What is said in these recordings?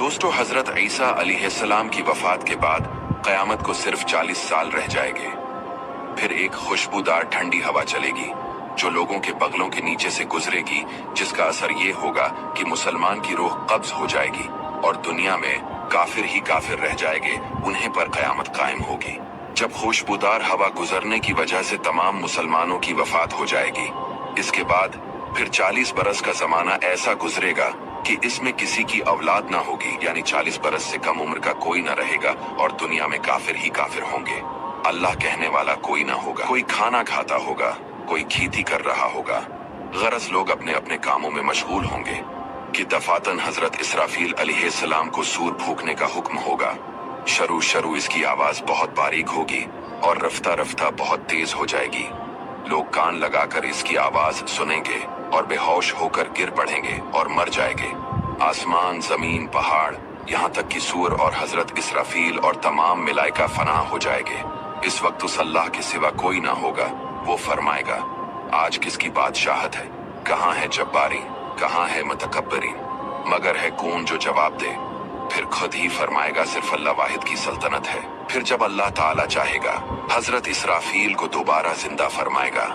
दोस्तों, हजरत ईसा अलैहिस्सलाम की वफात के बाद क़यामत को सिर्फ 40 साल रह जाएंगे। फिर एक खुशबूदार ठंडी हवा चलेगी जो लोगों के बगलों के नीचे से गुजरेगी, जिसका असर ये होगा कि मुसलमान की रूह कब्ज हो जाएगी और दुनिया में काफिर ही काफिर रह जाएंगे, उन्हें पर क़यामत कायम होगी। जब खुशबूदार हवा गुजरने की वजह से तमाम मुसलमानों की वफात हो जाएगी, इसके बाद फिर 40 बरस का जमाना ऐसा गुजरेगा कि इसमें किसी की औलाद ना होगी, यानी 40 बरस से कम उम्र का कोई ना रहेगा और दुनिया में काफिर ही काफिर होंगे। अल्लाह कहने वाला कोई ना होगा, कोई खाना खाता होगा, कोई खेती कर रहा होगा। गरज लोग अपने अपने कामों में मशगूल होंगे कि दफातन हजरत इसराफील अलैहिस्सलाम को सूर फूकने का हुक्म होगा। शरू इसकी आवाज बहुत बारीक होगी और रफ्ता रफ्ता बहुत तेज हो जाएगी। लोग कान लगाकर इसकी आवाज सुनेंगे और बेहोश होकर गिर पड़ेंगे और मर जाएंगे। आसमान, जमीन, पहाड़, यहाँ तक कि सूर और हजरत इसराफील और तमाम मलाइका फना हो जाएंगे। इस वक्त उस अल्लाह के सिवा कोई ना होगा। वो फरमाएगा, आज किसकी बादशाहत है, कहाँ है जब्बारी, कहाँ है मुतकब्बरी, मगर है कौन जो जवाब दे। फिर खुद ही फरमाएगा, सिर्फ अल्लाह वाहिद की सल्तनत है। फिर जब अल्लाह ताला चाहेगा, हजरत इसराफील को दोबारा जिंदा फरमाएगा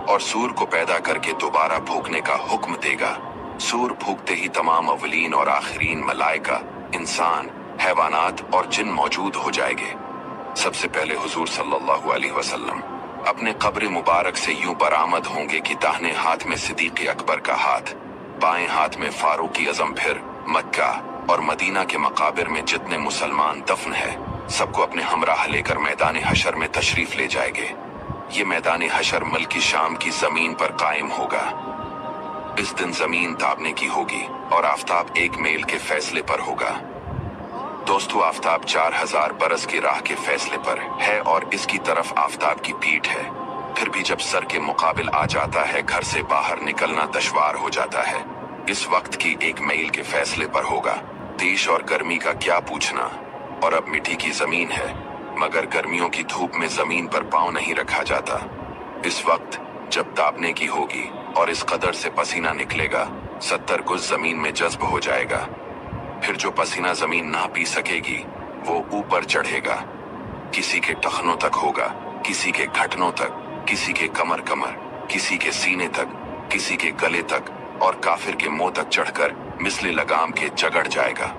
और सूर को पैदा करके दोबारा फूकने का हुक्म देगा। सूर फूकते ही तमाम अवलीन और आखिरीन मलाइका, इंसान, हैवानात और जिन मौजूद हो जाएंगे। सबसे पहले हुजूर सल्लल्लाहु अलैहि वसल्लम अपने कब्र मुबारक से यूं बरामद होंगे कि दाहिने हाथ में सिद्दीक़ अकबर का हाथ, बाएं हाथ में फारूकी आज़म। फिर मक्का और मदीना के मकाबिर में जितने मुसलमान दफन है, सबको अपने हमराह लेकर मैदान हशर में तशरीफ ले जाएंगे। ये मैदान हशर मल्की शाम की जमीन पर कायम होगा। इस दिन जमीन ताबने की होगी और आफताब एक मील के फैसले पर होगा। दोस्तों, आफताब 4000 बरस की राह के फैसले पर है और इसकी तरफ आफताब की पीठ है। फिर भी जब सर के मुकाबिल आ जाता है, घर से बाहर निकलना दुश्वार हो जाता है। इस वक्त की एक मील के फैसले पर होगा। देश और गर्मी का क्या पूछना, और अब मिट्टी की जमीन है, मगर गर्मियों की धूप में जमीन पर पांव नहीं रखा जाता। इस वक्त जब दाबने की होगी और इस कदर से पसीना निकलेगा, 70 गुज जमीन में जज्ब हो जाएगा। फिर जो पसीना जमीन ना पी सकेगी, वो ऊपर चढ़ेगा। किसी के टखनों तक होगा, किसी के घटनों तक, किसी के कमर, किसी के सीने तक, किसी के गले तक, और काफिर के मुंह तक चढ़कर मिसले लगाम के जगड़ जाएगा,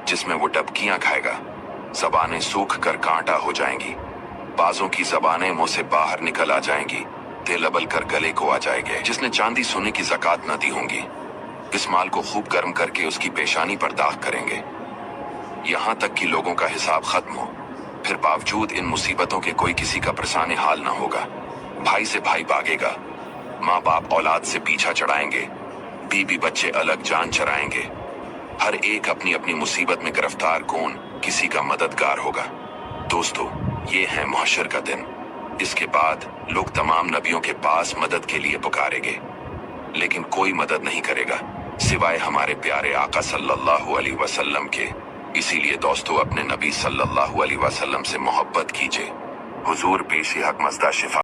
जिसमें वो डबकियां खाएगा। जबानें सूख कर कांटा हो जाएंगी, बाजों की जबानें मुंह से बाहर निकल आ जाएंगी, दिल अबल कर गले को आ जाएंगे। जिसने चांदी सोने की ज़कात न दी होंगी, इस माल को खूब गर्म करके उसकी पेशानी पर दाग करेंगे, यहाँ तक कि लोगों का हिसाब खत्म हो। फिर बावजूद इन मुसीबतों के कोई किसी का परेशान हाल ना होगा। भाई से भाई भागेगा, माँ बाप औलाद से पीछा चढ़ाएंगे, बीबी बच्चे अलग जान चराएंगे। हर एक अपनी अपनी मुसीबत में गिरफ्तार, कौन किसी का मददगार होगा। दोस्तों, ये है महशर का दिन। इसके बाद लोग तमाम नबियों के पास मदद के लिए पुकारेंगे, लेकिन कोई मदद नहीं करेगा सिवाय हमारे प्यारे आका सल्लल्लाहु अलैहि वसल्लम के। इसीलिए दोस्तों, अपने नबी सल्लल्लाहु अलैहि वसल्लम से मोहब्बत कीजिए। हुजूर पेश हक मज़दा शिफा